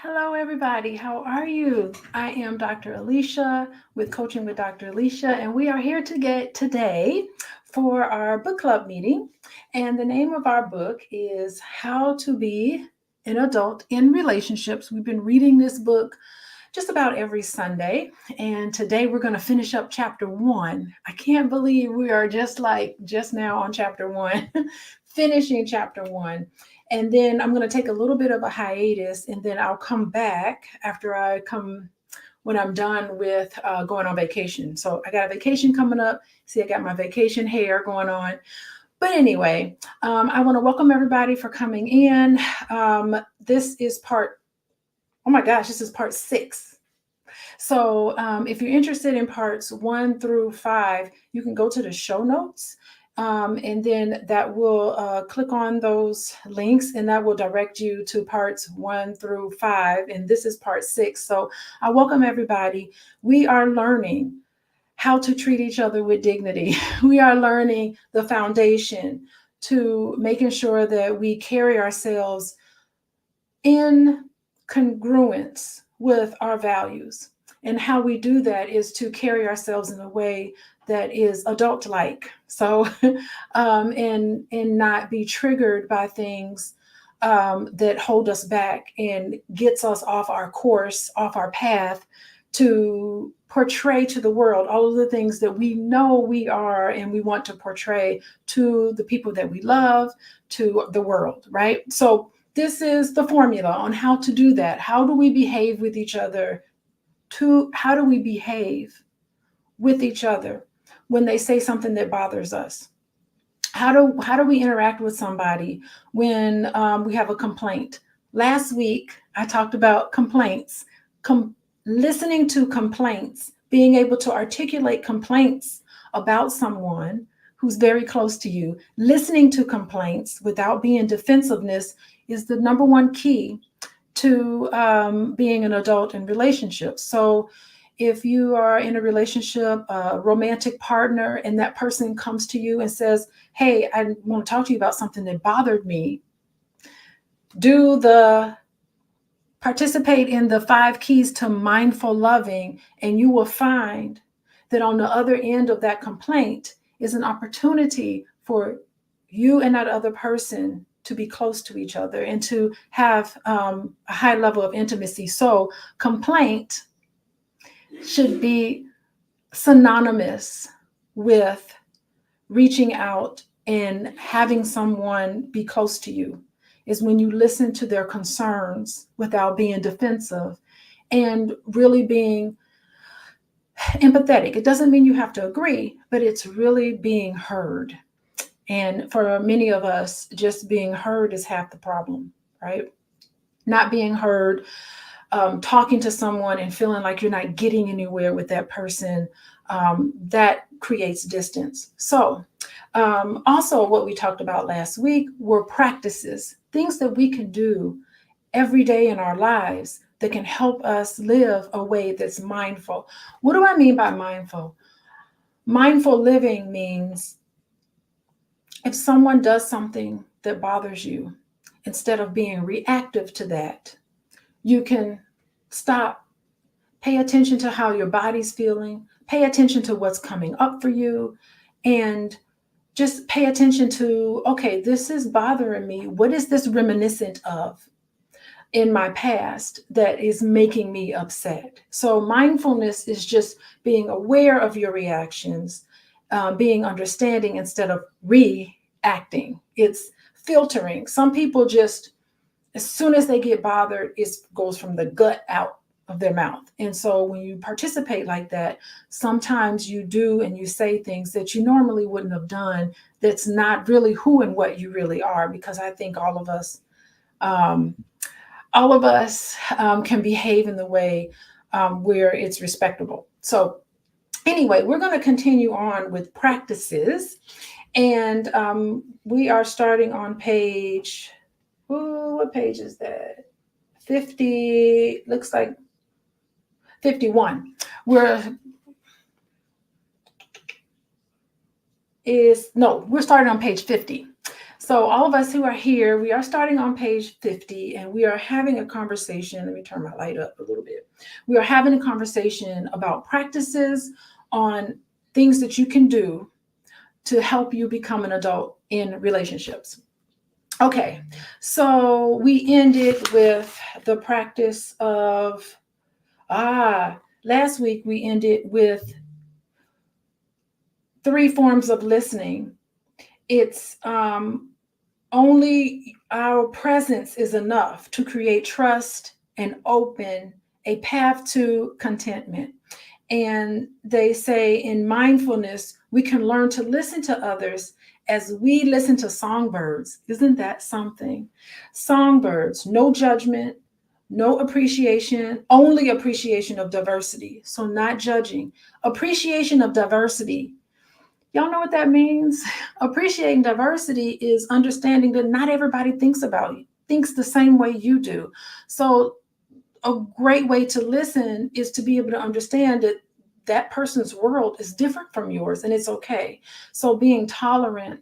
Hello, everybody. How are you? I am Dr. Alicia with Coaching with Dr. Alicia, and we are here today for our book club meeting. And the name of our book is How to Be an Adult in Relationships. We've been reading this book just about every Sunday, and today we're going to finish up chapter 1. I can't believe we are just now on chapter 1, finishing chapter 1. And then I'm going to take a little bit of a hiatus, and then I'll come back when I'm done with going on vacation. So I got a vacation coming up. See, I got my vacation hair going on. But anyway, I want to welcome everybody for coming in. This is this is part 6. So if you're interested in parts 1 through 5, you can go to the show notes. And then that will click on those links, and that will direct you to parts 1 through 5. And this is part 6. So I welcome everybody. We are learning how to treat each other with dignity. We are learning the foundation to making sure that we carry ourselves in congruence with our values. And how we do that is to carry ourselves in a way that is adult-like. So, and not be triggered by things that hold us back and gets us off our course, off our path to portray to the world all of the things that we know we are and we want to portray to the people that we love, to the world, right? So this is the formula on how to do that. How do we behave with each other? How do we behave with each other when they say something that bothers us? How do we interact with somebody when we have a complaint? Last week, I talked about complaints, listening to complaints, being able to articulate complaints about someone who's very close to you. Listening to complaints without being defensiveness is the number one key to being an adult in relationships. So if you are in a relationship, a romantic partner, and that person comes to you and says, hey, I want to talk to you about something that bothered me, participate in the 5 keys to mindful loving, and you will find that on the other end of that complaint is an opportunity for you and that other person to be close to each other and to have a high level of intimacy. So complaint should be synonymous with reaching out and having someone be close to you, is when you listen to their concerns without being defensive and really being empathetic. It doesn't mean you have to agree, but it's really being heard. And for many of us, just being heard is half the problem, right? Not being heard, talking to someone and feeling like you're not getting anywhere with that person, that creates distance. So also what we talked about last week were practices, things that we can do every day in our lives that can help us live a way that's mindful. What do I mean by mindful? Mindful living means if someone does something that bothers you, instead of being reactive to that, you can stop, pay attention to how your body's feeling, pay attention to what's coming up for you, and just pay attention to, okay, this is bothering me. What is this reminiscent of in my past that is making me upset? So mindfulness is just being aware of your reactions, being understanding instead of reacting. It's filtering. Some people just, as soon as they get bothered, it goes from the gut out of their mouth. And so when you participate like that, sometimes you do and you say things that you normally wouldn't have done. That's not really who and what you really are, because I think all of us can behave in the way where it's respectable. So anyway, we're going to continue on with practices. And we are starting on page, what page is that? 50, looks like 51. We're starting on page 50. So all of us who are here, we are starting on page 50 and we are having a conversation. Let me turn my light up a little bit. We are having a conversation about practices on things that you can do to help you become an adult in relationships. Okay, so we ended with the practice of, last week we ended with 3 forms of listening. It's only our presence is enough to create trust and open a path to contentment. And they say in mindfulness, we can learn to listen to others as we listen to songbirds. Isn't that something? Songbirds, no judgment, no appreciation, only appreciation of diversity. So, not judging, appreciation of diversity. Y'all know what that means? Appreciating diversity is understanding that not everybody thinks the same way you do. So a great way to listen is to be able to understand that that person's world is different from yours and it's okay. So being tolerant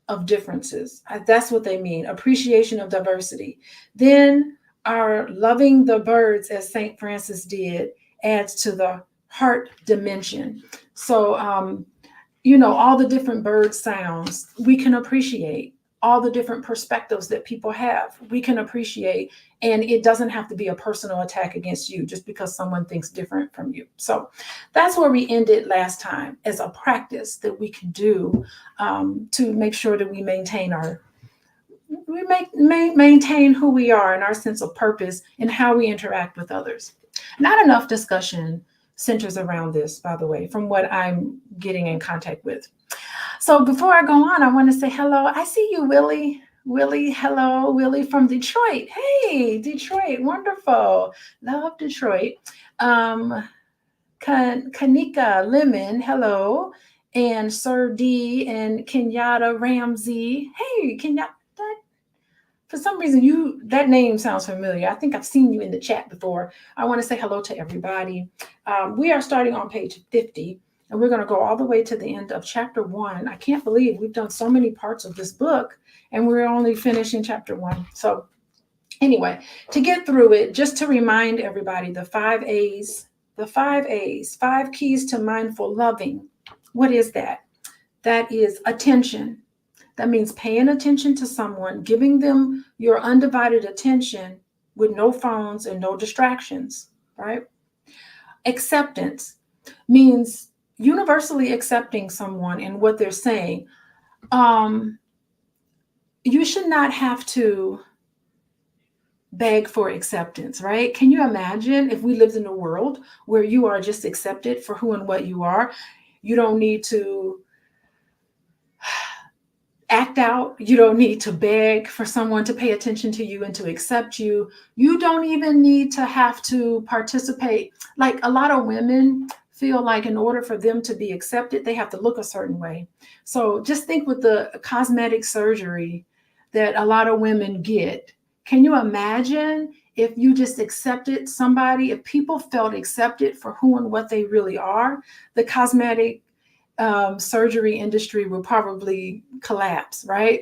of differences, that's what they mean. Appreciation of diversity. Then our loving the birds, as St. Francis did, adds to the heart dimension. So all the different bird sounds we can appreciate, all the different perspectives that people have we can appreciate, and it doesn't have to be a personal attack against you just because someone thinks different from you. So that's where we ended last time, as a practice that we can do to make sure that we maintain maintain who we are and our sense of purpose and how we interact with others. Not enough discussion centers around this, by the way, from what I'm getting in contact with. So before I go on, I want to say hello. I see you, Willie. Willie, hello, Willie from Detroit. Hey, Detroit, wonderful. Love Detroit. Kanika Lemon, hello. And Sir D and Kenyatta Ramsey. Hey, Kenyatta. For some reason, that name sounds familiar. I think I've seen you in the chat before. I want to say hello to everybody. We are starting on page 50, and we're going to go all the way to the end of chapter 1. I can't believe we've done so many parts of this book, and we're only finishing chapter 1. So anyway, to get through it, just to remind everybody, the 5 A's, 5 keys to mindful loving. What is that? That is attention. That means paying attention to someone, giving them your undivided attention with no phones and no distractions, right? Acceptance means universally accepting someone and what they're saying. You should not have to beg for acceptance, right? Can you imagine if we lived in a world where you are just accepted for who and what you are? You don't need to act out. You don't need to beg for someone to pay attention to you and to accept you. You don't even need to have to participate. Like, a lot of women feel like in order for them to be accepted, they have to look a certain way. So just think with the cosmetic surgery that a lot of women get. Can you imagine if you just accepted somebody, if people felt accepted for who and what they really are? The cosmetic surgery industry will probably collapse, right?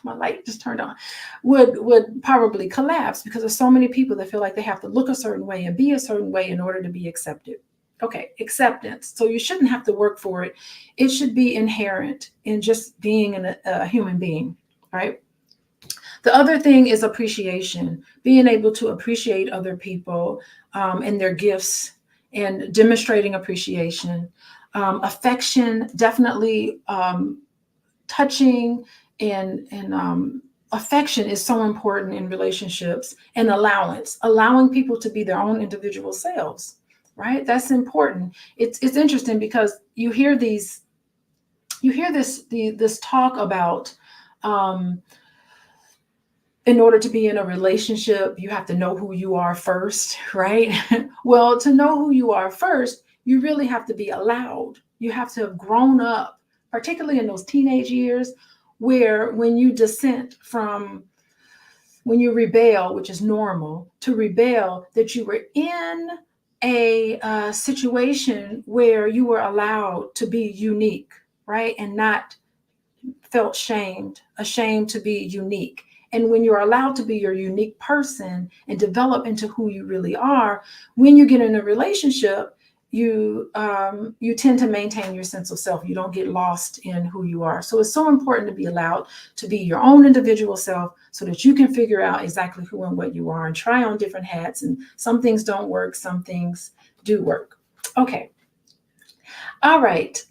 My light just turned on. Would probably collapse because there's so many people that feel like they have to look a certain way and be a certain way in order to be accepted. Okay, acceptance. So you shouldn't have to work for it. It should be inherent in just being a human being, right? The other thing is appreciation, being able to appreciate other people and their gifts and demonstrating appreciation. Affection, definitely touching and affection is so important in relationships. And allowing people to be their own individual selves, right? That's important. It's interesting because you hear this talk about in order to be in a relationship, you have to know who you are first, right? Well, to know who you are first, you really have to be allowed. You have to have grown up, particularly in those teenage years, where when you when you rebel, which is normal to rebel, that you were in a situation where you were allowed to be unique, right? And not felt ashamed to be unique. And when you're allowed to be your unique person and develop into who you really are, when you get in a relationship, you tend to maintain your sense of self. You don't get lost in who you are. So it's so important to be allowed to be your own individual self so that you can figure out exactly who and what you are and try on different hats. And some things don't work, some things do work. Okay. All right.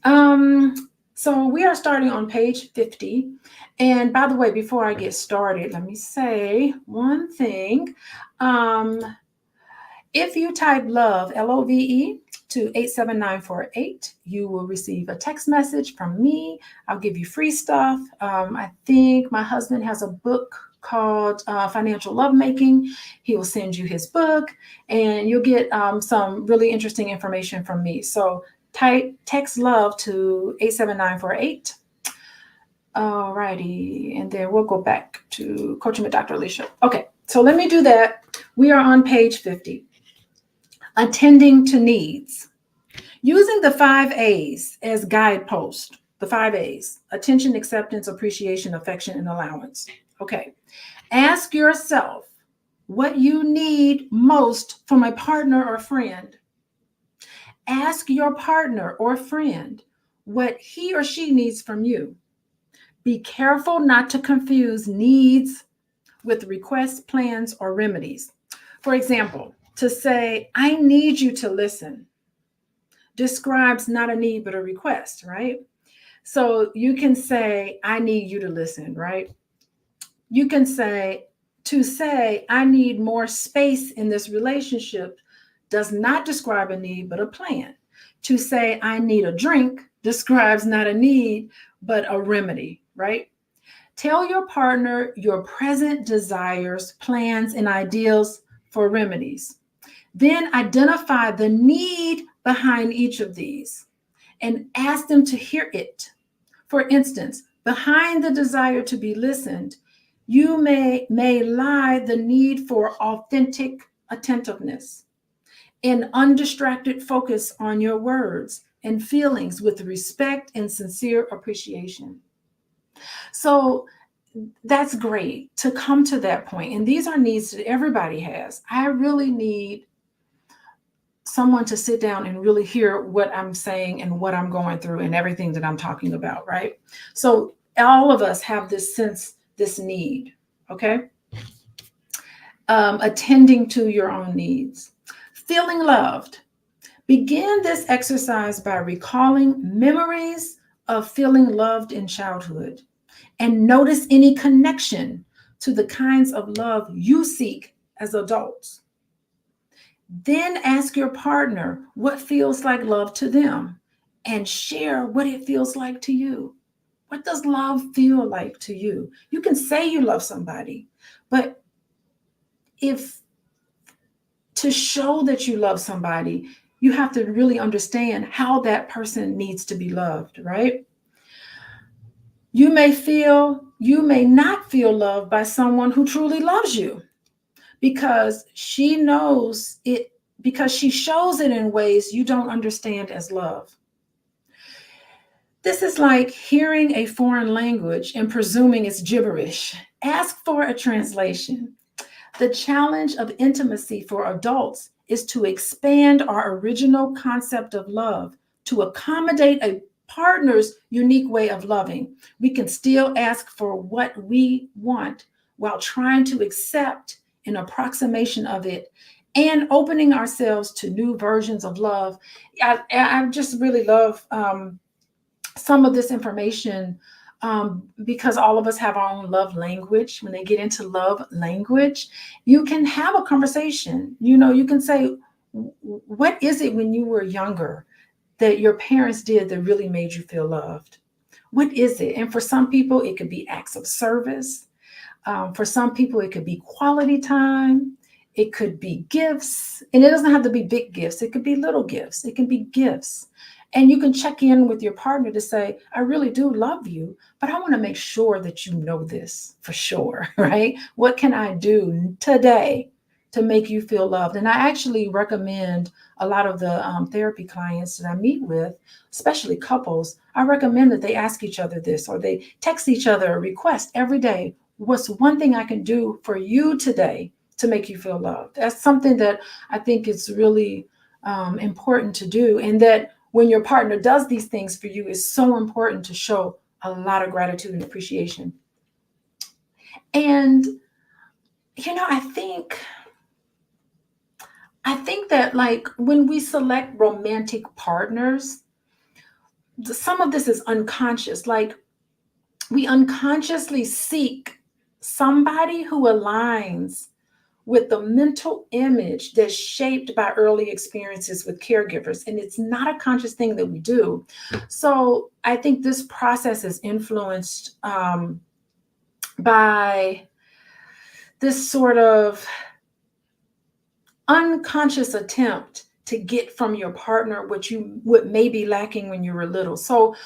So we are starting on page 50. And by the way, before I get started, let me say one thing. If you type love, LOVE, to 87948, you will receive a text message from me. I'll give you free stuff. I think my husband has a book called Financial Lovemaking. He will send you his book, and you'll get some really interesting information from me. So text love to 87948. All righty, and then we'll go back to Coaching with Dr. Alicia. Okay, so let me do that. We are on page 50. Attending to needs. Using the 5 A's as guidepost. The 5 A's: attention, acceptance, appreciation, affection, and allowance. Okay. Ask yourself what you need most from a partner or friend. Ask your partner or friend what he or she needs from you. Be careful not to confuse needs with requests, plans, or remedies. For example, to say, I need you to listen, describes not a need, but a request, right? So you can say, I need you to listen, right? You can say, to say, I need more space in this relationship does not describe a need, but a plan. To say, I need a drink describes not a need, but a remedy, right? Tell your partner your present desires, plans, and ideals for remedies. Then identify the need behind each of these and ask them to hear it. For instance, behind the desire to be listened, you may lie the need for authentic attentiveness, an undistracted focus on your words and feelings with respect and sincere appreciation. So that's great to come to that point. And these are needs that everybody has. I really need someone to sit down and really hear what I'm saying and what I'm going through and everything that I'm talking about, right? So all of us have this sense, this need, okay? Attending to your own needs. Feeling loved. Begin this exercise by recalling memories of feeling loved in childhood and notice any connection to the kinds of love you seek as adults. Then ask your partner what feels like love to them and share what it feels like to you. What does love feel like to you? You can say you love somebody, but if to show that you love somebody, you have to really understand how that person needs to be loved, right? You may not feel loved by someone who truly loves you because she knows it, because she shows it in ways you don't understand as love. This is like hearing a foreign language and presuming it's gibberish. Ask for a translation. The challenge of intimacy for adults is to expand our original concept of love to accommodate a partner's unique way of loving. We can still ask for what we want while trying to accept an approximation of it and opening ourselves to new versions of love. I just really love some of this information because all of us have our own love language. When they get into love language, you can have a conversation. You can say, what is it when you were younger that your parents did that really made you feel loved? What is it? And for some people, it could be acts of service. For some people, it could be quality time. It could be gifts. And it doesn't have to be big gifts. It could be little gifts. It can be gifts. And you can check in with your partner to say, I really do love you, but I want to make sure that you know this for sure, right? What can I do today to make you feel loved. And I actually recommend a lot of the therapy clients that I meet with, especially couples, I recommend that they ask each other this, or they text each other a request every day. What's one thing I can do for you today to make you feel loved? That's something that I think is really important to do. And that when your partner does these things for you, is so important to show a lot of gratitude and appreciation. And, I think that, like, when we select romantic partners, some of this is unconscious. Like, we unconsciously seek somebody who aligns with the mental image that's shaped by early experiences with caregivers. And it's not a conscious thing that we do. So I think this process is influenced by this sort of unconscious attempt to get from your partner what may be lacking when you were little. So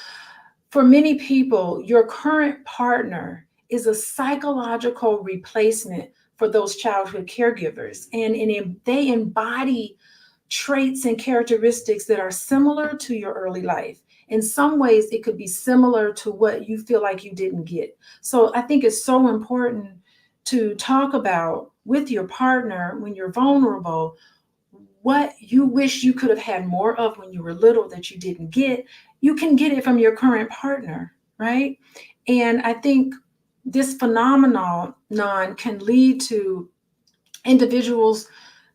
for many people, your current partner is a psychological replacement for those childhood caregivers. And they embody traits and characteristics that are similar to your early life. In some ways, it could be similar to what you feel like you didn't get. So I think it's so important to talk about with your partner when you're vulnerable, what you wish you could have had more of when you were little that you didn't get. You can get it from your current partner, right? And I think this phenomenon can lead to individuals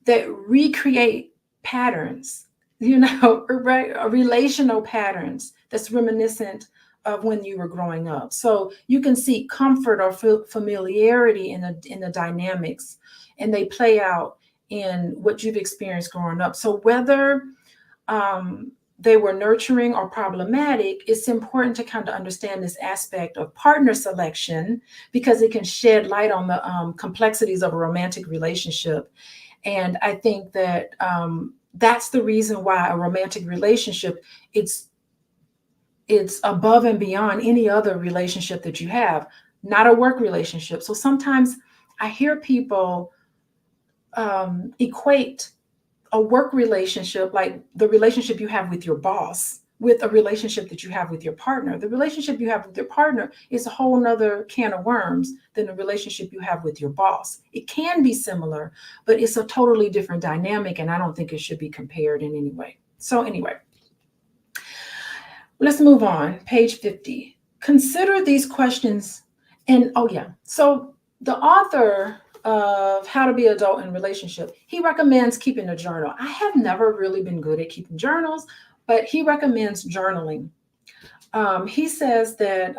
that recreate patterns, right? Relational patterns that's reminiscent of when you were growing up. So you can seek comfort or familiarity in the dynamics, and they play out in what you've experienced growing up. So whether they were nurturing or problematic, it's important to kind of understand this aspect of partner selection, because it can shed light on the complexities of a romantic relationship. And I think that that's the reason why a romantic relationship, it's above and beyond any other relationship that you have, not a work relationship. So sometimes I hear people equate a work relationship, like the relationship you have with your boss, with a relationship that you have with your partner. The relationship you have with your partner is a whole nother can of worms than the relationship you have with your boss. It can be similar, but it's a totally different dynamic, and I don't think it should be compared in any way. So anyway, let's move on. Page 50. Consider these questions. And so the author of How to Be Adult in Relationship, he recommends keeping a journal. I have never really been good at keeping journals, but he recommends journaling. He says that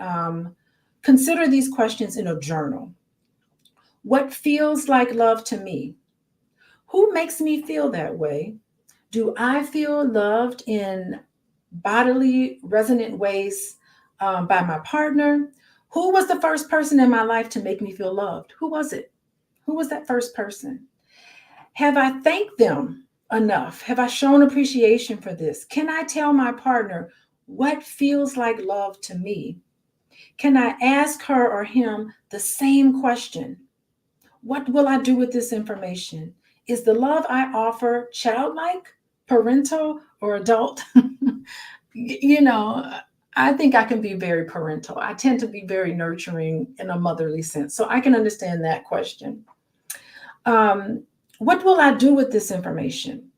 consider these questions in a journal. What feels like love to me? Who makes me feel that way? Do I feel loved in bodily resonant ways by my partner? Who was the first person in my life to make me feel loved? Who was it? Who was that first person? Have I thanked them enough? Have I shown appreciation for this? Can I tell my partner what feels like love to me? Can I ask her or him the same question? What will I do with this information? Is the love I offer childlike, parental, or adult? I think I can be very parental. I tend to be very nurturing in a motherly sense. So I can understand that question. What will I do with this information?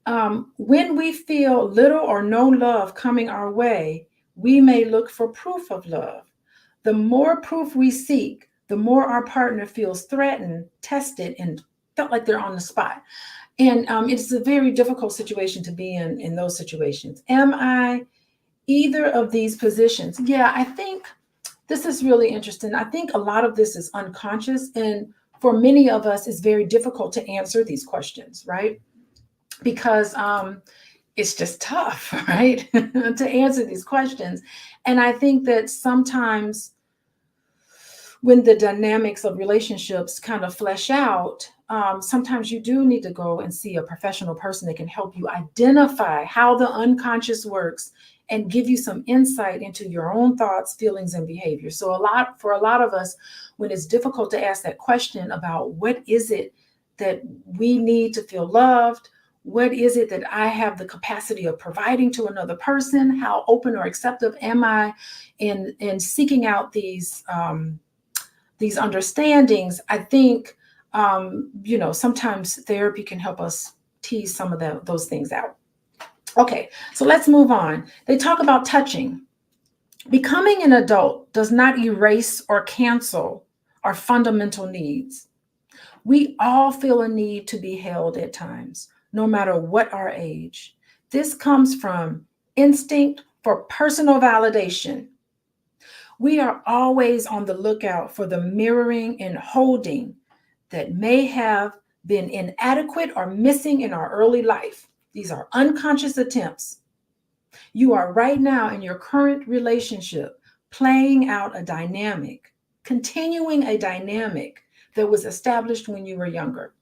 When we feel little or no love coming our way, we may look for proof of love. The more proof we seek, the more our partner feels threatened, tested, and felt like they're on the spot. And it's a very difficult situation to be in those situations. Am I either of these positions? Yeah, I think this is really interesting. I think a lot of this is unconscious. And for many of us, it's very difficult to answer these questions, right? Because it's just tough, right? to answer these questions. And I think that sometimes when the dynamics of relationships kind of flesh out, sometimes you do need to go and see a professional person that can help you identify how the unconscious works and give you some insight into your own thoughts, feelings, and behavior. So for a lot of us, when it's difficult to ask that question about what is it that we need to feel loved? What is it that I have the capacity of providing to another person? How open or acceptive am I in seeking out these understandings? I think sometimes therapy can help us tease some of those things out. Okay, so let's move on. They talk about touching. Becoming an adult does not erase or cancel our fundamental needs. We all feel a need to be held at times, no matter what our age. This comes from instinct for personal validation. We are always on the lookout for the mirroring and holding that may have been inadequate or missing in our early life. These are unconscious attempts. You are right now in your current relationship playing out a dynamic, continuing a dynamic that was established when you were younger.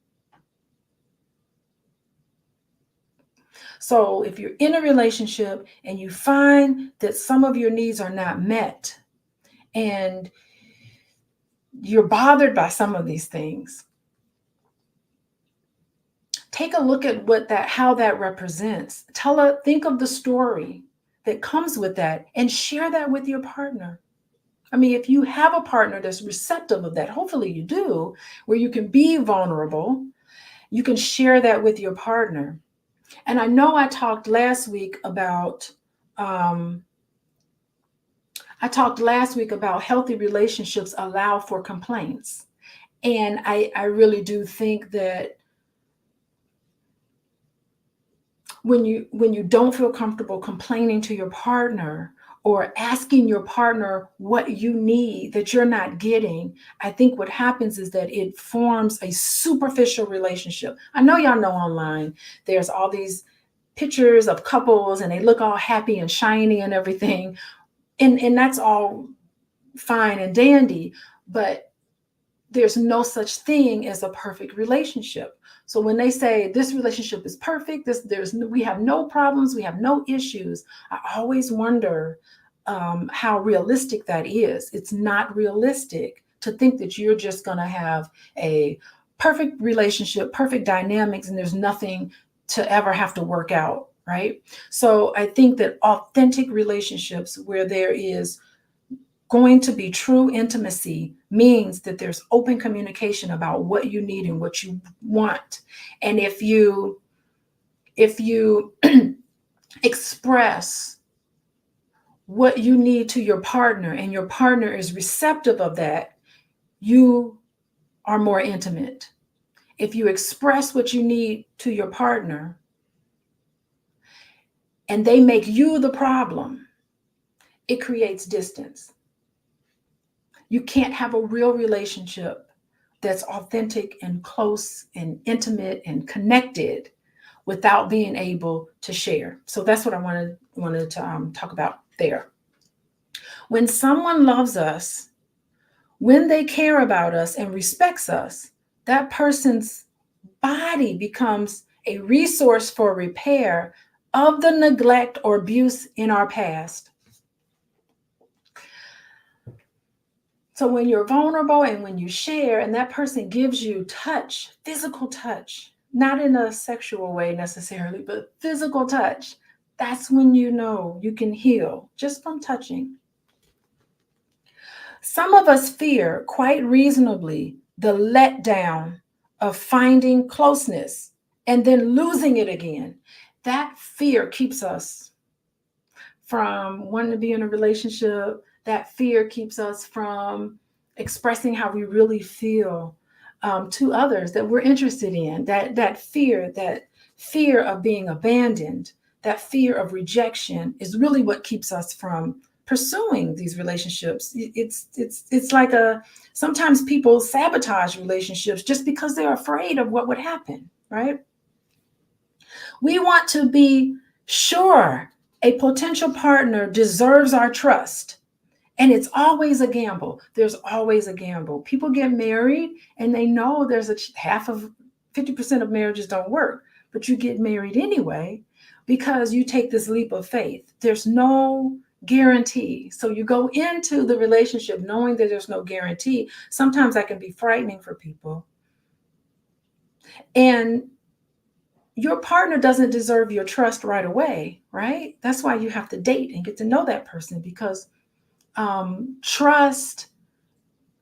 So if you're in a relationship and you find that some of your needs are not met and you're bothered by some of these things, take a look at how that represents. Think of the story that comes with that and share that with your partner. I mean, if you have a partner that's receptive of that, hopefully you do, where you can be vulnerable, you can share that with your partner. And I know I talked last week about healthy relationships allow for complaints. And I really do think that when you don't feel comfortable complaining to your partner or asking your partner what you need that you're not getting, I think what happens is that it forms a superficial relationship. I know y'all know online, there's all these pictures of couples and they look all happy and shiny and everything. And that's all fine and dandy, but there's no such thing as a perfect relationship. So when they say this relationship is perfect, we have no problems, we have no issues, I always wonder how realistic that is. It's not realistic to think that you're just going to have a perfect relationship, perfect dynamics, and there's nothing to ever have to work out, right? So I think that authentic relationships where there is going to be true intimacy means that there's open communication about what you need and what you want. And if you express what you need to your partner and your partner is receptive of that, you are more intimate. If you express what you need to your partner and they make you the problem, it creates distance. You can't have a real relationship that's authentic and close and intimate and connected without being able to share. So that's what I wanted to talk about there. When someone loves us, when they care about us and respects us, that person's body becomes a resource for repair of the neglect or abuse in our past. So when you're vulnerable and when you share and that person gives you touch, physical touch, not in a sexual way necessarily, but physical touch, that's when you know you can heal just from touching. Some of us fear, quite reasonably, the letdown of finding closeness and then losing it again. That fear keeps us from wanting to be in a relationship. That fear keeps us from expressing how we really feel to others that we're interested in. That fear of being abandoned, that fear of rejection is really what keeps us from pursuing these relationships. It's like sometimes people sabotage relationships just because they're afraid of what would happen, right? We want to be sure a potential partner deserves our trust. And it's always a gamble. There's always a gamble. People get married and they know there's 50% of marriages don't work, but you get married anyway because you take this leap of faith. There's no guarantee. So you go into the relationship knowing that there's no guarantee. Sometimes that can be frightening for people. And your partner doesn't deserve your trust right away, right? That's why you have to date and get to know that person, because trust,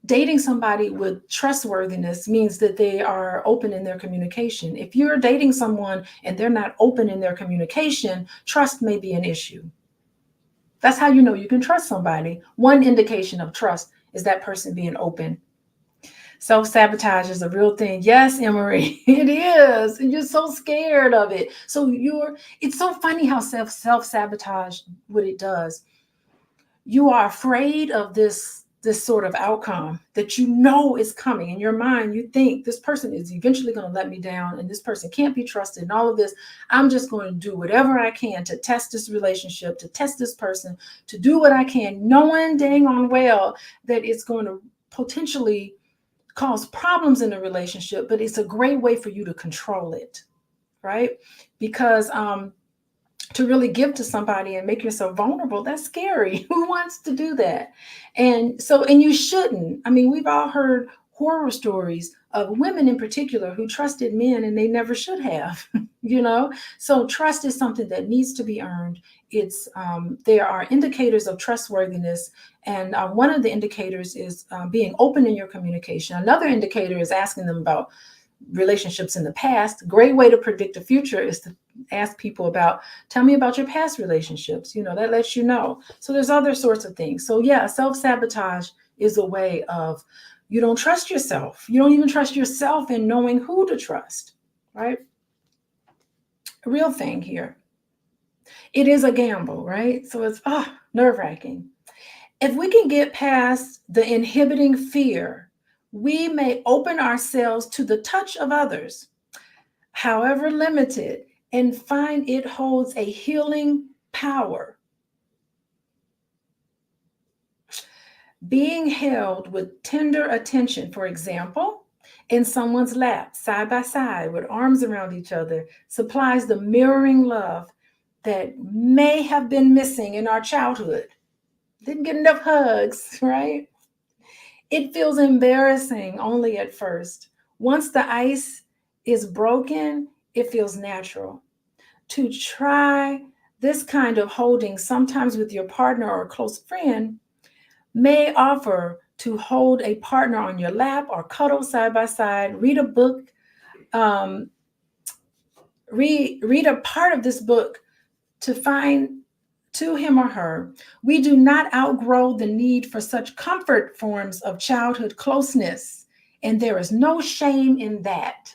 dating somebody with trustworthiness means that they are open in their communication. If you're dating someone and they're not open in their communication, trust may be an issue. That's how you know you can trust somebody. One indication of trust is that person being open. Self-sabotage is a real thing. Yes, Emery, it is. And you're so scared of it. It's so funny how self-sabotage, what it does. You are afraid of this sort of outcome that you know is coming. In your mind, you think this person is eventually going to let me down, and this person can't be trusted, and all of this. I'm just going to do whatever I can to test this relationship, to test this person, to do what I can, knowing dang on well that it's going to potentially cause problems in the relationship, but it's a great way for you to control it, right? Because to really give to somebody and make yourself vulnerable, that's scary. Who wants to do that? And you shouldn't. I mean, we've all heard horror stories of women in particular who trusted men and they never should have, you know? So trust is something that needs to be earned. There are indicators of trustworthiness. And one of the indicators is being open in your communication. Another indicator is asking them about relationships in the past. Great way to predict the future is to ask people about, tell me about your past relationships. You know, that lets you know. So there's other sorts of things. So yeah, self-sabotage is a way of, you don't trust yourself. You don't even trust yourself in knowing who to trust, right? A real thing here. It is a gamble, right? So it's nerve-wracking. If we can get past the inhibiting fear, we may open ourselves to the touch of others, however limited, and find it holds a healing power. Being held with tender attention, for example, in someone's lap, side by side, with arms around each other, supplies the mirroring love that may have been missing in our childhood. Didn't get enough hugs, right? It feels embarrassing only at first. Once the ice is broken, it feels natural. To try this kind of holding, sometimes with your partner or a close friend, may offer to hold a partner on your lap or cuddle side by side, read a book, read a part of this book to find to him or her. We do not outgrow the need for such comfort forms of childhood closeness. And there is no shame in that.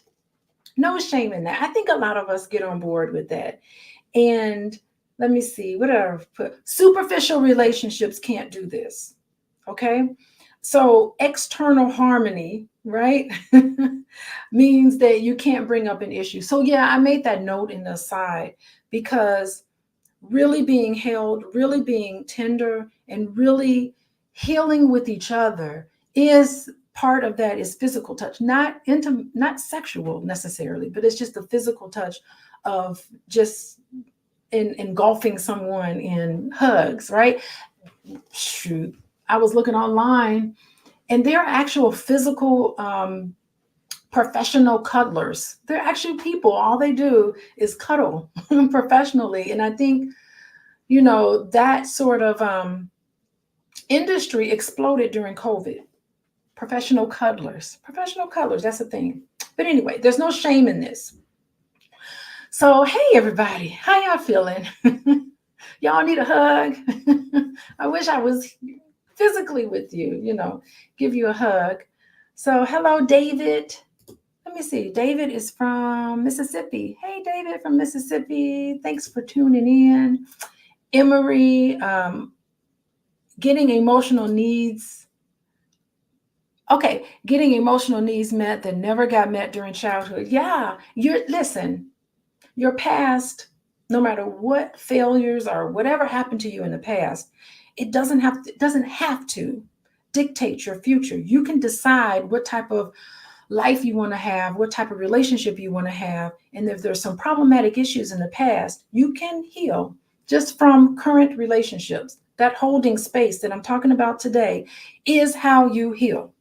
No shame in that. I think a lot of us get on board with that. And let me see, what did I put? Superficial relationships can't do this. Okay. So external harmony, right, means that you can't bring up an issue. So yeah, I made that note in the side because really being held, really being tender, and really healing with each other is part of that is physical touch, not sexual necessarily, but it's just the physical touch of just engulfing someone in hugs, right? Shoot, I was looking online, and there are actual physical professional cuddlers. They're actually people. All they do is cuddle professionally, and I think that sort of industry exploded during COVID. Professional cuddlers. That's a thing. But anyway, there's no shame in this. So hey everybody, how y'all feeling? Y'all need a hug? I wish I was physically with you, give you a hug. So hello, David. Let me see. David is from Mississippi. Hey, David from Mississippi. Thanks for tuning in. Emery, getting emotional needs. Okay, getting emotional needs met that never got met during childhood. Yeah, listen, your past, no matter what failures or whatever happened to you in the past, it doesn't have to dictate your future. You can decide what type of life you want to have, what type of relationship you want to have. And if there's some problematic issues in the past, you can heal just from current relationships. That holding space that I'm talking about today is how you heal.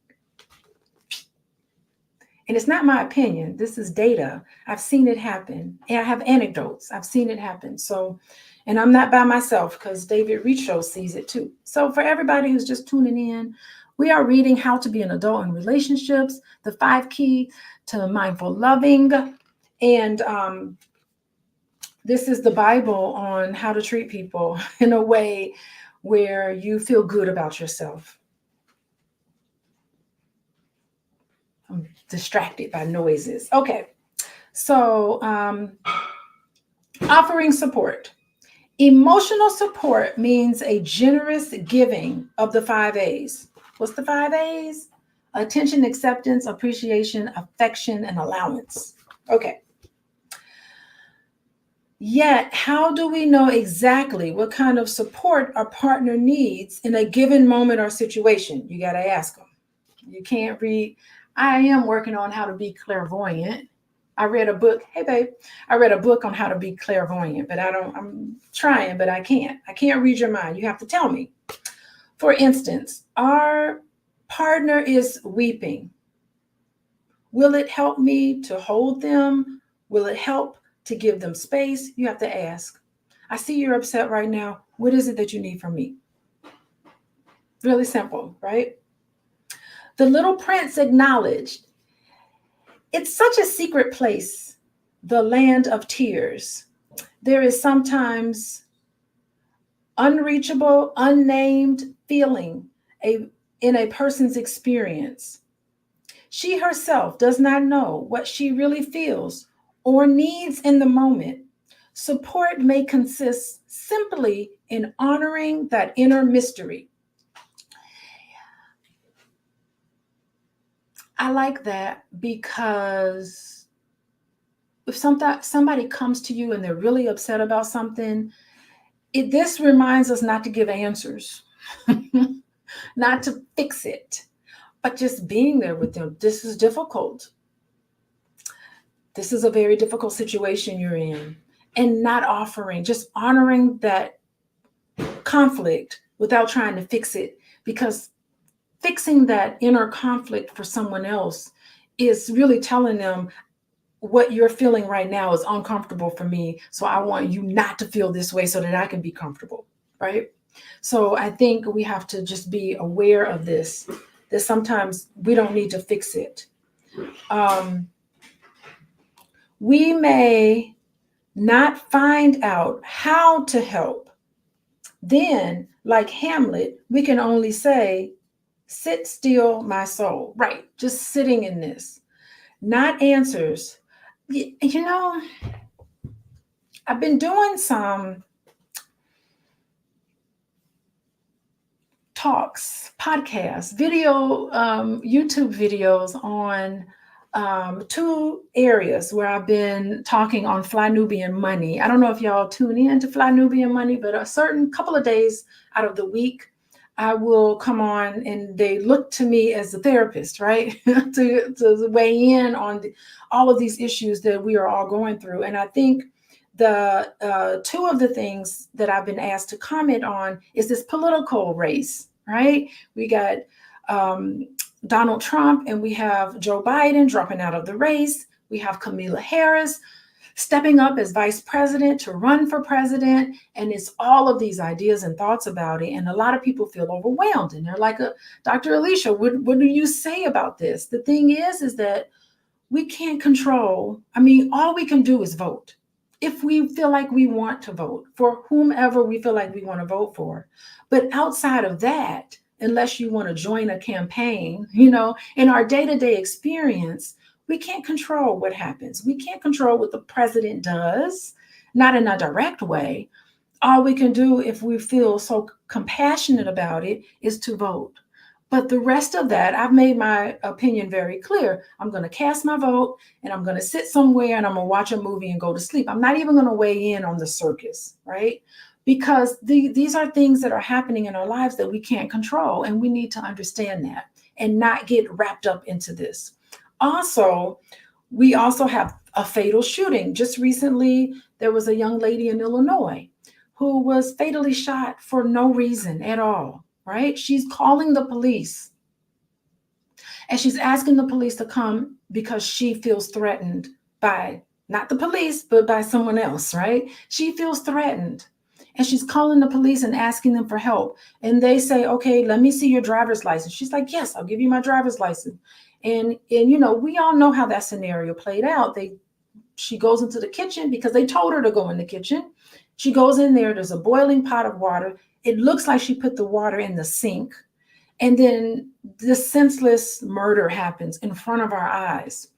And it's not my opinion. This is data. I've seen it happen. And I have anecdotes. I've seen it happen. So, and I'm not by myself because David Richo sees it too. So for everybody who's just tuning in, we are reading How to Be an Adult in Relationships, the 5 Key to Mindful Loving. And this is the Bible on how to treat people in a way where you feel good about yourself. I'm distracted by noises. Okay. So, offering support. Emotional support means a generous giving of the 5 A's. What's the 5 A's? Attention, acceptance, appreciation, affection, and allowance. Okay. Yet, how do we know exactly what kind of support our partner needs in a given moment or situation? You got to ask them. You can't read. I am working on how to be clairvoyant. I read a book. Hey, babe. I read a book on how to be clairvoyant, but I'm trying, but I can't. I can't read your mind. You have to tell me. For instance, our partner is weeping. Will it help me to hold them? Will it help to give them space? You have to ask. I see you're upset right now. What is it that you need from me? Really simple, right? The Little Prince acknowledged, it's such a secret place, the land of tears. There is sometimes unreachable, unnamed feeling in a person's experience. She herself does not know what she really feels or needs in the moment. Support may consist simply in honoring that inner mystery. I like that because if somebody comes to you and they're really upset about something, this reminds us not to give answers, not to fix it, but just being there with them. This is difficult. This is a very difficult situation you're in. And not offering, just honoring that conflict without trying to fix it, because fixing that inner conflict for someone else is really telling them what you're feeling right now is uncomfortable for me. So I want you not to feel this way so that I can be comfortable, right? So I think we have to just be aware of this, that sometimes we don't need to fix it. We may not find out how to help. Then, like Hamlet, we can only say, sit still, my soul. Right, just sitting in this. Not answers. You know, I've been doing some talks, podcasts, YouTube videos on 2 areas where I've been talking on Fly Nubian Money. I don't know if y'all tune in to Fly Nubian Money, but a certain couple of days out of the week, I will come on and they look to me as a therapist, right? to weigh in on all of these issues that we are all going through. And I think the 2 of the things that I've been asked to comment on is this political race, right? We got Donald Trump and we have Joe Biden dropping out of the race. We have Kamala Harris stepping up as vice president to run for president. And it's all of these ideas and thoughts about it. And a lot of people feel overwhelmed and they're like, Dr. Alicia, what do you say about this? The thing is that we can't control. I mean, all we can do is vote. If we feel like we want to vote for whomever we feel like we want to vote for. But outside of that, unless you want to join a campaign, in our day-to-day experience, we can't control what happens. We can't control what the president does, not in a direct way. All we can do, if we feel so compassionate about it, is to vote. But the rest of that, I've made my opinion very clear. I'm going to cast my vote and I'm going to sit somewhere and I'm going to watch a movie and go to sleep. I'm not even going to weigh in on the circus, right? Because these are things that are happening in our lives that we can't control. And we need to understand that and not get wrapped up into this. Also, we also have a fatal shooting. Just recently, there was a young lady in Illinois who was fatally shot for no reason at all. Right? She's calling the police. And she's asking the police to come because she feels threatened by not the police, but by someone else, right? She feels threatened. And she's calling the police and asking them for help. And they say, okay, let me see your driver's license. She's like, yes, I'll give you my driver's license. And we all know how that scenario played out. She goes into the kitchen because they told her to go in the kitchen. She goes in there. There's a boiling pot of water. It looks like she put the water in the sink. And then this senseless murder happens in front of our eyes.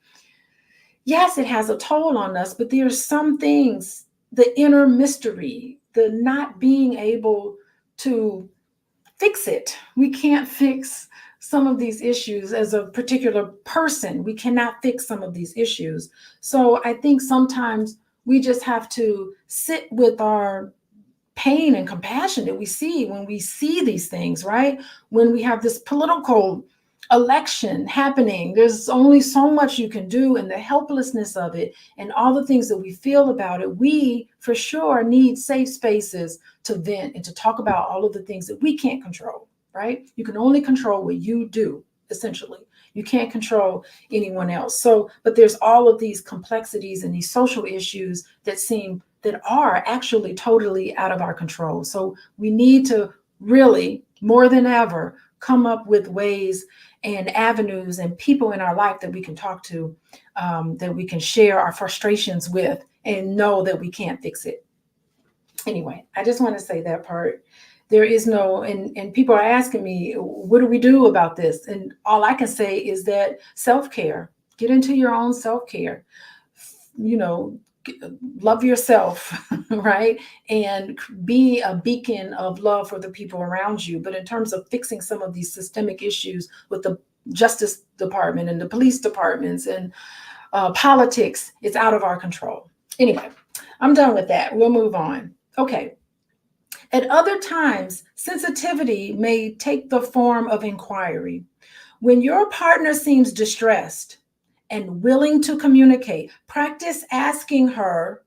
Yes, it has a toll on us, but there's some things, the inner mystery, the not being able to fix it. We can't fix some of these issues as a particular person. We cannot fix some of these issues. So I think sometimes we just have to sit with our pain and compassion that we see when we see these things, right? When we have this political election happening, there's only so much you can do, and the helplessness of it and all the things that we feel about it. We for sure need safe spaces to vent and to talk about all of the things that we can't control, right? You can only control what you do, essentially. You can't control anyone else. So, but there's all of these complexities and these social issues that are actually totally out of our control. So we need to really, more than ever, come up with ways and avenues and people in our life that we can talk to, that we can share our frustrations with and know that we can't fix it. Anyway, I just want to say that part. There is no, and people are asking me, what do we do about this? And all I can say is that self-care, get into your own self-care, love yourself, right? And be a beacon of love for the people around you. But in terms of fixing some of these systemic issues with the Justice Department and the police departments and politics, it's out of our control. Anyway, I'm done with that. We'll move on. Okay. At other times, sensitivity may take the form of inquiry. When your partner seems distressed and willing to communicate, practice asking her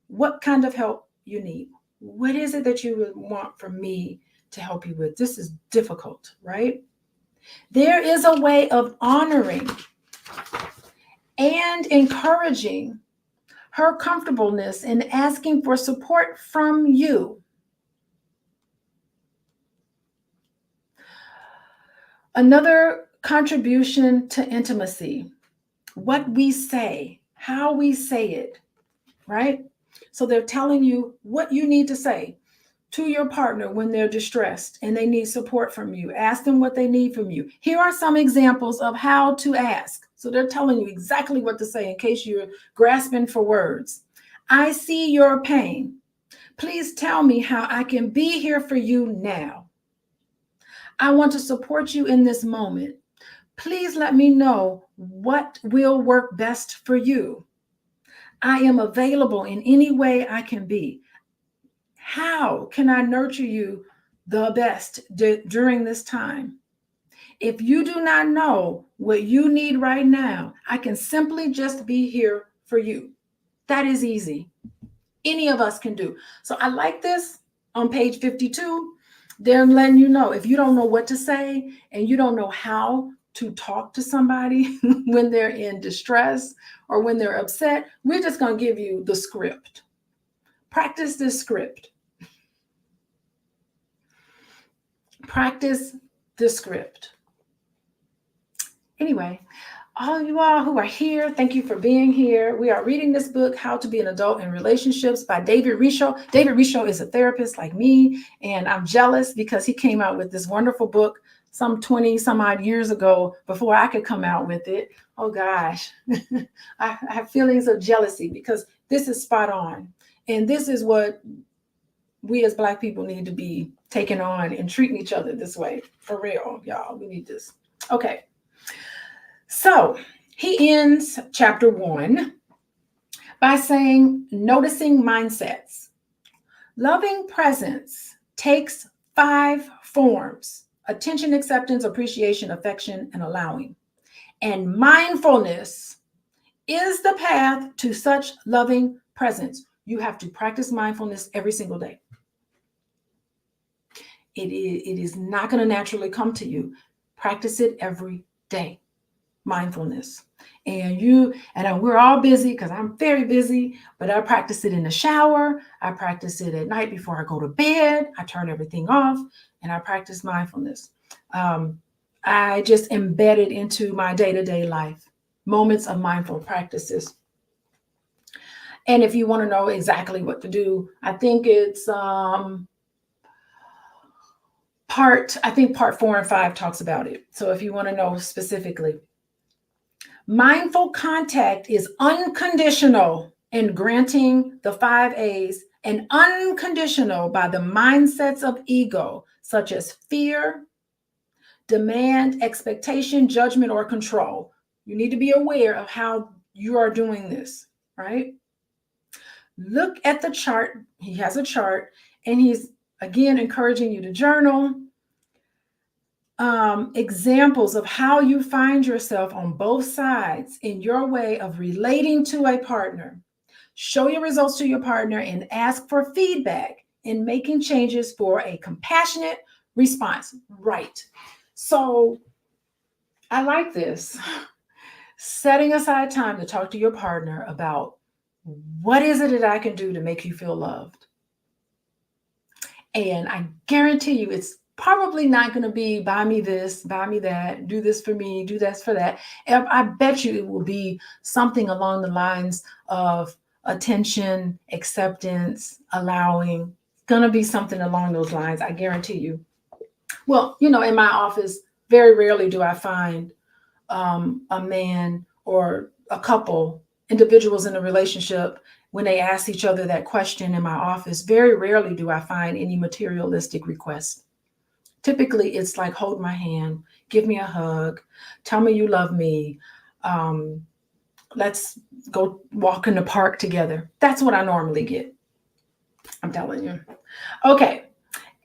what kind of help you need. What is it that you would want from me to help you with? This is difficult, right? There is a way of honoring and encouraging her comfortableness in asking for support from you. Another contribution to intimacy, what we say, how we say it, right? So they're telling you what you need to say to your partner when they're distressed and they need support from you. Ask them what they need from you. Here are some examples of how to ask. So they're telling you exactly what to say in case you're grasping for words. I see your pain. Please tell me how I can be here for you now. I want to support you in this moment. Please let me know what will work best for you. I am available in any way I can be. How can I nurture you the best during this time? If you do not know what you need right now, I can simply just be here for you. That is easy. Any of us can do. So I like this on page 52. They're letting you know if you don't know what to say and you don't know how to talk to somebody when they're in distress or when they're upset, we're just going to give you the script. Practice this script. Practice the script. Anyway, all you all who are here, thank you for being here. We are reading this book, How to Be an Adult in Relationships by David Richo. David Richo is a therapist like me, and I'm jealous because he came out with this wonderful book some 20 some odd years ago before I could come out with it. Oh gosh, I have feelings of jealousy because this is spot on. And this is what we as Black people need to be taking on and treating each other this way. For real, y'all, we need this. Okay. So he ends chapter 1 by saying, noticing mindsets. Loving presence takes 5 forms: attention, acceptance, appreciation, affection, and allowing. And mindfulness is the path to such loving presence. You have to practice mindfulness every single day. It is not going to naturally come to you. Practice it every day. mindfulness. We're all busy because I'm very busy, but I practice it in the shower. I practice it at night before I go to bed. I turn everything off and I practice mindfulness. I just embed it into my day-to-day life, moments of mindful practices. And if you want to know exactly what to do, I think it's part 4 and 5 talks about it. So if you want to know specifically, mindful contact is unconditional in granting the 5 A's and unconditional by the mindsets of ego, such as fear, demand, expectation, judgment, or control. You need to be aware of how you are doing this, right? Look at the chart. He has a chart, and he's again encouraging you to journal. Examples of how you find yourself on both sides in your way of relating to a partner. Show your results to your partner and ask for feedback in making changes for a compassionate response. Right. So I like this. Setting aside time to talk to your partner about what is it that I can do to make you feel loved. And I guarantee you it's probably not going to be buy me this, buy me that, do this for me, do that for that. And I bet you it will be something along the lines of attention, acceptance, allowing. Going to be something along those lines. I guarantee you. Well, in my office, very rarely do I find a man or a couple, individuals in a relationship, when they ask each other that question in my office, very rarely do I find any materialistic requests. Typically, it's like, hold my hand, give me a hug, tell me you love me. Let's go walk in the park together. That's what I normally get. I'm telling you. Okay.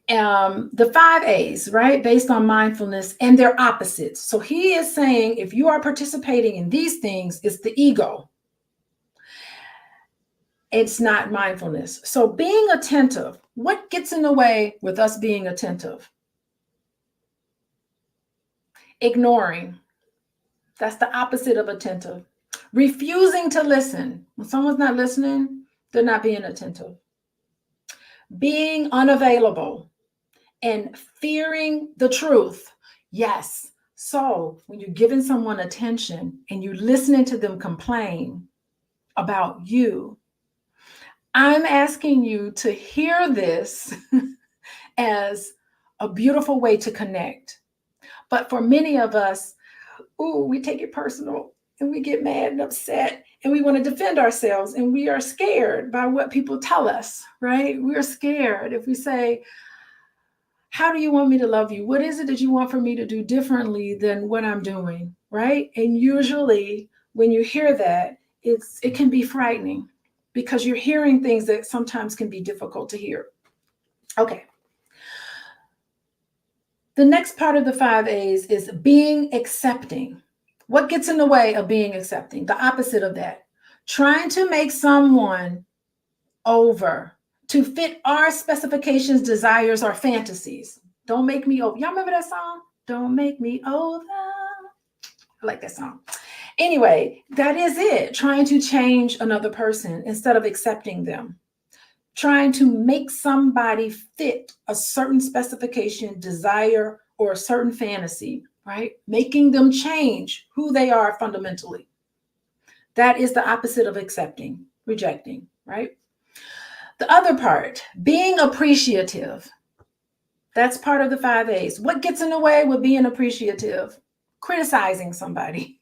The 5 A's, right? Based on mindfulness and their opposites. So he is saying, if you are participating in these things, it's the ego. It's not mindfulness. So being attentive, what gets in the way with us being attentive? Ignoring. That's the opposite of attentive. Refusing to listen. When someone's not listening, they're not being attentive. Being unavailable and fearing the truth. Yes. So when you're giving someone attention and you're listening to them complain about you, I'm asking you to hear this as a beautiful way to connect. But for many of us, we take it personal and we get mad and upset and we want to defend ourselves and we are scared by what people tell us, right? We're scared if we say, how do you want me to love you? What is it that you want for me to do differently than what I'm doing, right? And usually when you hear that, it can be frightening because you're hearing things that sometimes can be difficult to hear. Okay. The next part of the 5 A's is being accepting. What gets in the way of being accepting? The opposite of that. Trying to make someone over to fit our specifications, desires, or fantasies. Don't make me over. Y'all remember that song? Don't make me over. I like that song. Anyway, that is it. Trying to change another person instead of accepting them. Trying to make somebody fit a certain specification, desire, or a certain fantasy, right? Making them change who they are fundamentally. That is the opposite of accepting, rejecting, right? The other part, being appreciative. That's part of the 5 A's. What gets in the way with being appreciative? Criticizing somebody.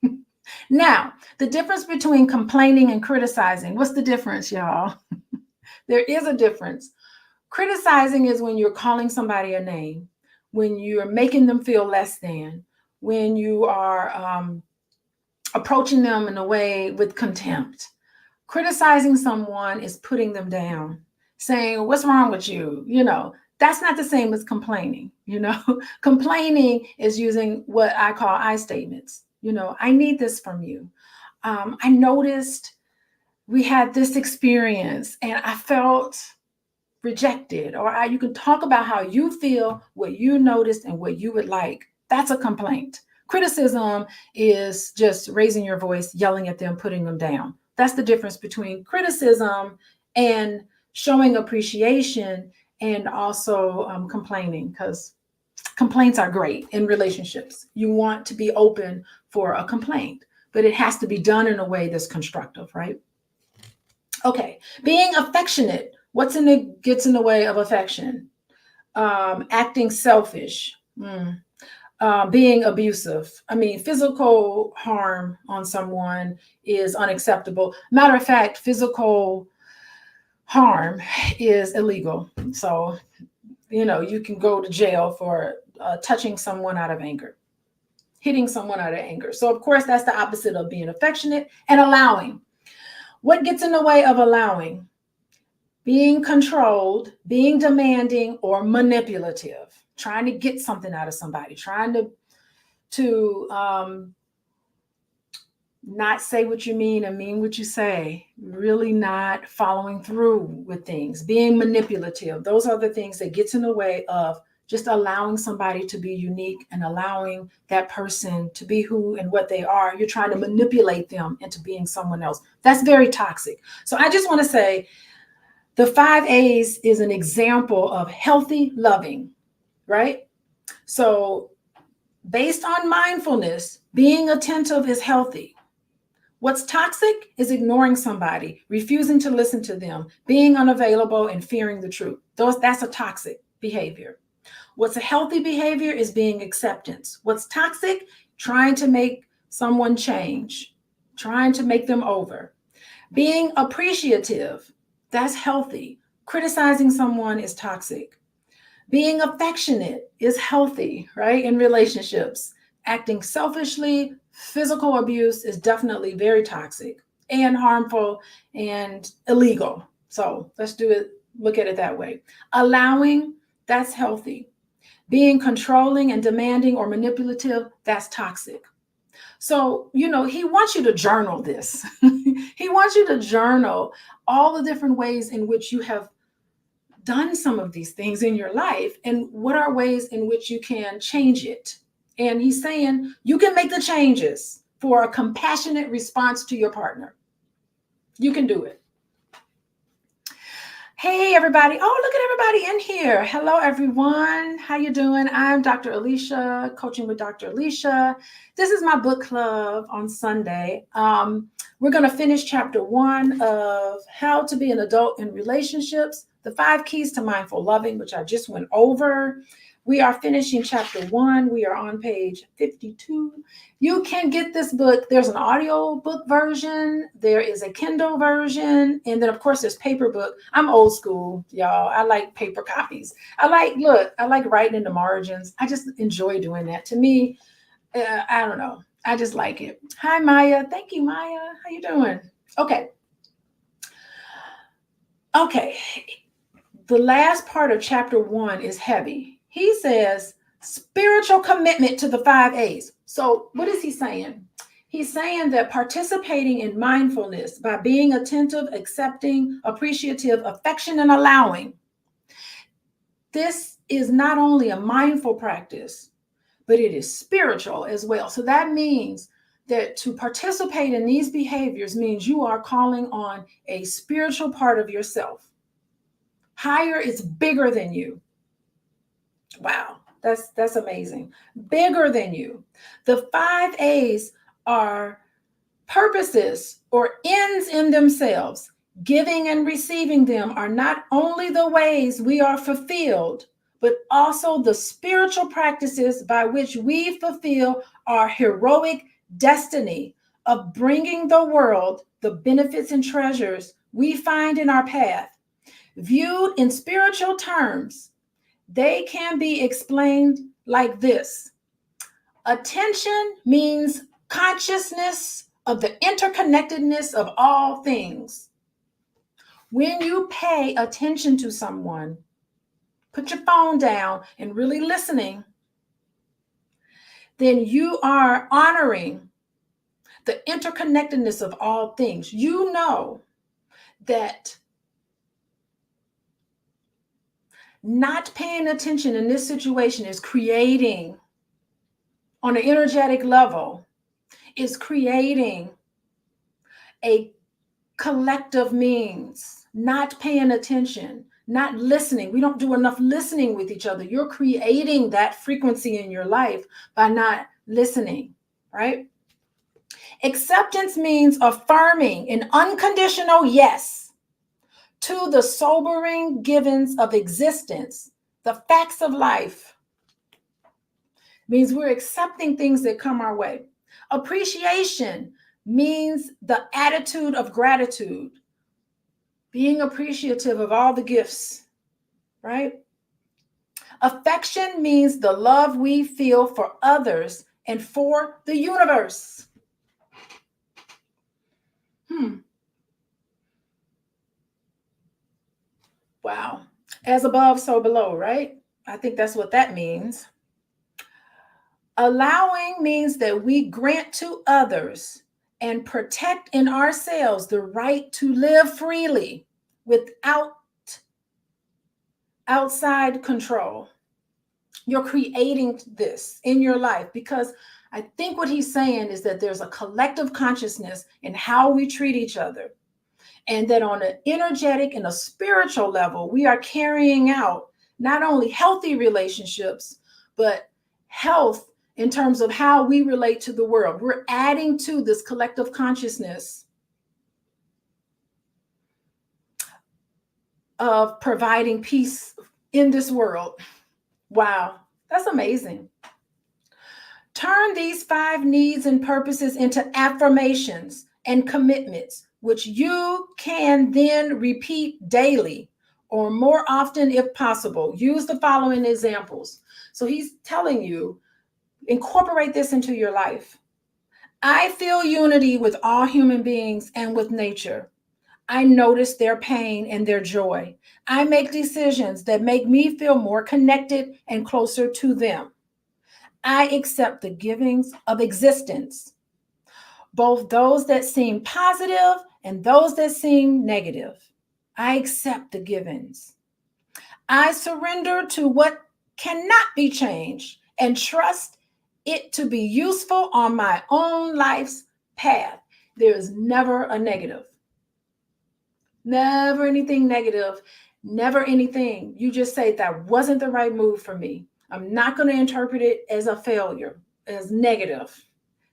Now, the difference between complaining and criticizing, what's the difference, y'all? There is a difference. Criticizing is when you're calling somebody a name, when you're making them feel less than, when you are approaching them in a way with contempt. Criticizing someone is putting them down, saying, what's wrong with you? That's not the same as complaining. Complaining is using what I call I statements. I need this from you. I noticed we had this experience and I felt rejected, or you can talk about how you feel, what you noticed, and what you would like. That's a complaint. Criticism is just raising your voice, yelling at them, putting them down. That's the difference between criticism and showing appreciation and also complaining, because complaints are great in relationships. You want to be open for a complaint, but it has to be done in a way that's constructive, right? Okay, being affectionate. Gets in the way of affection? Acting selfish. Being abusive. I mean, physical harm on someone is unacceptable. Matter of fact, physical harm is illegal. So, you can go to jail for touching someone out of anger, hitting someone out of anger. So, of course, that's the opposite of being affectionate. And allowing. What gets in the way of allowing? Being controlled, being demanding, or manipulative, trying to get something out of somebody, trying to not say what you mean and mean what you say, really not following through with things, being manipulative. Those are the things that gets in the way of just allowing somebody to be unique and allowing that person to be who and what they are. You're trying to manipulate them into being someone else. That's very toxic. So I just want to say the 5 A's is an example of healthy loving, right? So based on mindfulness, being attentive is healthy. What's toxic is ignoring somebody, refusing to listen to them, being unavailable, and fearing the truth. That's a toxic behavior. What's a healthy behavior is being acceptance. What's toxic? Trying to make someone change, trying to make them over. Being appreciative, that's healthy. Criticizing someone is toxic. Being affectionate is healthy, right? In relationships. Acting selfishly, physical abuse is definitely very toxic and harmful and illegal. So let's look at it that way. Allowing, that's healthy. Being controlling and demanding or manipulative, that's toxic. So, he wants you to journal this. He wants you to journal all the different ways in which you have done some of these things in your life and what are ways in which you can change it. And he's saying you can make the changes for a compassionate response to your partner. You can do it. Hey, everybody. Oh, look at everybody in here. Hello, everyone. How you doing? I'm Dr. Alicia, coaching with Dr. Alicia. This is my book club on Sunday. We're going to finish chapter 1 of How to Be an Adult in Relationships, the 5 Keys to Mindful Loving, which I just went over. We are finishing chapter 1. We are on page 52. You can get this book. There's an audio book version. There is a Kindle version. And then, of course, there's paper book. I'm old school, y'all. I like paper copies. I like writing in the margins. I just enjoy doing that. To me, I don't know. I just like it. Hi, Maya. Thank you, Maya. How you doing? Okay. The last part of chapter 1 is heavy. He says spiritual commitment to the 5 A's. So what is he saying? He's saying that participating in mindfulness by being attentive, accepting, appreciative, affection, and allowing. This is not only a mindful practice, but it is spiritual as well. So that means that to participate in these behaviors means you are calling on a spiritual part of yourself. Higher is bigger than you. Wow, that's amazing. Bigger than you. The 5 A's are purposes or ends in themselves. Giving and receiving them are not only the ways we are fulfilled, but also the spiritual practices by which we fulfill our heroic destiny of bringing the world the benefits and treasures we find in our path. Viewed in spiritual terms, they can be explained like this. Attention means consciousness of the interconnectedness of all things. When you pay attention to someone, put your phone down and really listening, then you are honoring the interconnectedness of all things. You know that not paying attention in this situation is creating on an energetic level is creating a collective means, not paying attention, not listening. We don't do enough listening with each other. You're creating that frequency in your life by not listening, right? Acceptance means affirming an unconditional yes to the sobering givens of existence, the facts of life. Means we're accepting things that come our way. Appreciation means the attitude of gratitude, being appreciative of all the gifts, right? Affection means the love we feel for others and for the universe. Wow. As above, so below, right? I think that's what that means. Allowing means that we grant to others and protect in ourselves the right to live freely without outside control. You're creating this in your life because I think what he's saying is that there's a collective consciousness in how we treat each other. And that on an energetic and a spiritual level, we are carrying out not only healthy relationships, but health in terms of how we relate to the world. We're adding to this collective consciousness of providing peace in this world. Wow, that's amazing. Turn these 5 needs and purposes into affirmations and commitments, which you can then repeat daily or more often if possible. Use the following examples. So he's telling you, incorporate this into your life. I feel unity with all human beings and with nature. I notice their pain and their joy. I make decisions that make me feel more connected and closer to them. I accept the givings of existence, both those that seem positive and those that seem negative. I accept the givings. I surrender to what cannot be changed and trust it to be useful on my own life's path. There is never a negative. Never anything negative. Never anything. You just say that wasn't the right move for me. I'm not going to interpret it as a failure, as negative.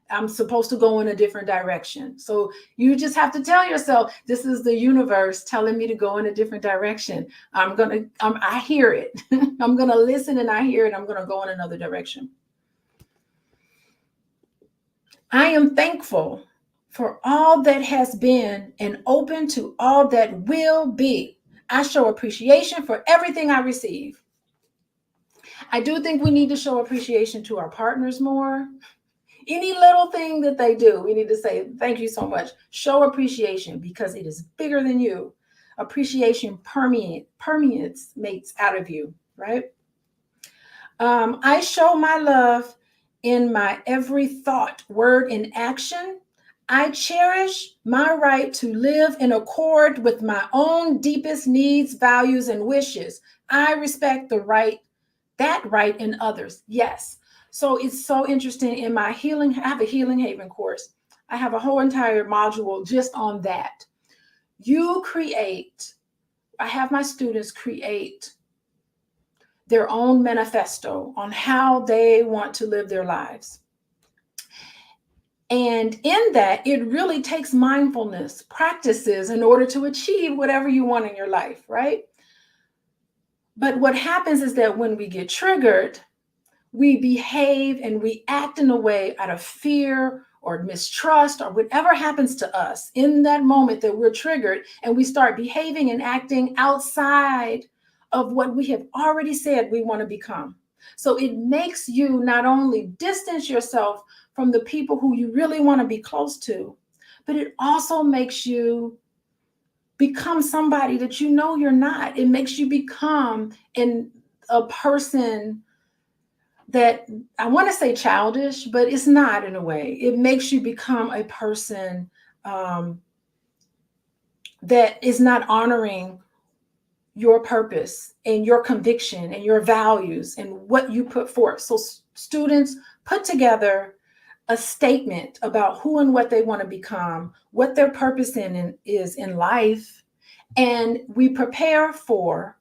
I'm supposed to go in a different direction. So you just have to tell yourself, this is the universe telling me to go in a different direction. I hear it. I'm going to listen and I hear it. I'm going to go in another direction. I am thankful for all that has been and open to all that will be. I show appreciation for everything I receive. I do think we need to show appreciation to our partners more. Any little thing that they do, we need to say, thank you so much. Show appreciation because it is bigger than you. Appreciation permeates out of you, right? I show my love in my every thought, word, and action. I cherish my right to live in accord with my own deepest needs, values, and wishes. I respect that right in others. Yes. So it's so interesting in my healing. I have a Healing Haven course. I have a whole entire module just on that. I have my students create their own manifesto on how they want to live their lives. And in that, it really takes mindfulness practices in order to achieve whatever you want in your life, right? But what happens is that when we get triggered, we behave and we act in a way out of fear or mistrust or whatever happens to us in that moment that we're triggered, and we start behaving and acting outside of what we have already said we want to become. So it makes you not only distance yourself from the people who you really want to be close to, but it also makes you become somebody that you know you're not. It makes you become a person that, I want to say childish, but it's not in a way. It makes you become a person that is not honoring your purpose and your conviction and your values and what you put forth. So students, put together a statement about who and what they want to become, what their purpose is in life, and we prepare for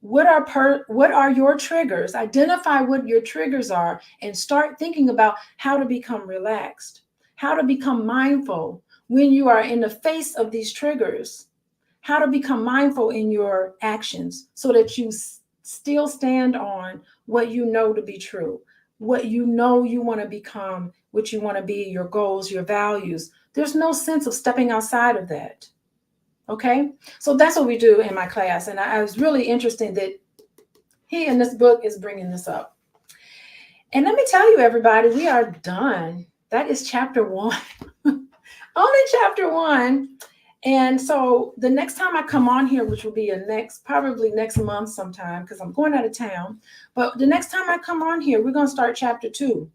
what are your triggers. Identify what your triggers are and start thinking about how to become relaxed, how to become mindful when you are in the face of these triggers, how to become mindful in your actions so that you still stand on what you know to be true, what you know you want to become, what you want to be, your goals, your values. There's no sense of stepping outside of that. Okay, so that's what we do in my class. And I was really interested that he in this book is bringing this up. And let me tell you, everybody, we are done. That is chapter 1. Only chapter 1. And so the next time I come on here, which will be probably next month sometime, because I'm going out of town. But the next time I come on here, we're going to start chapter 2.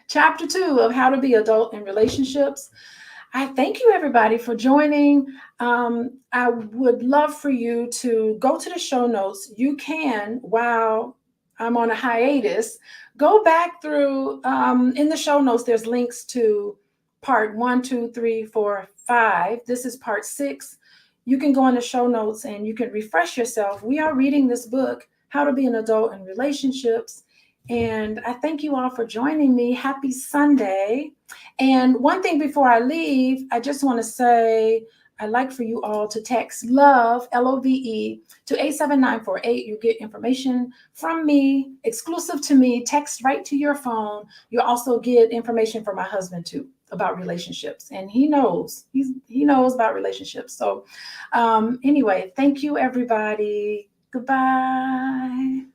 Chapter 2 of how to be adult in relationships. I thank you, everybody, for joining. I would love for you to go to the show notes. You can, while I'm on a hiatus, go back through. In the show notes, there's links to part 1, 2, 3, 4, 5. This is part 6. You can go in the show notes and you can refresh yourself. We are reading this book, How to Be an Adult in Relationships. And I thank you all for joining me. Happy Sunday. And one thing before I leave, I just want to say I'd like for you all to text LOVE, LOVE, to 87948. You get information from me, exclusive to me, text right to your phone. You'll also get information from my husband too about relationships. And he knows about relationships. So anyway, thank you, everybody. Goodbye.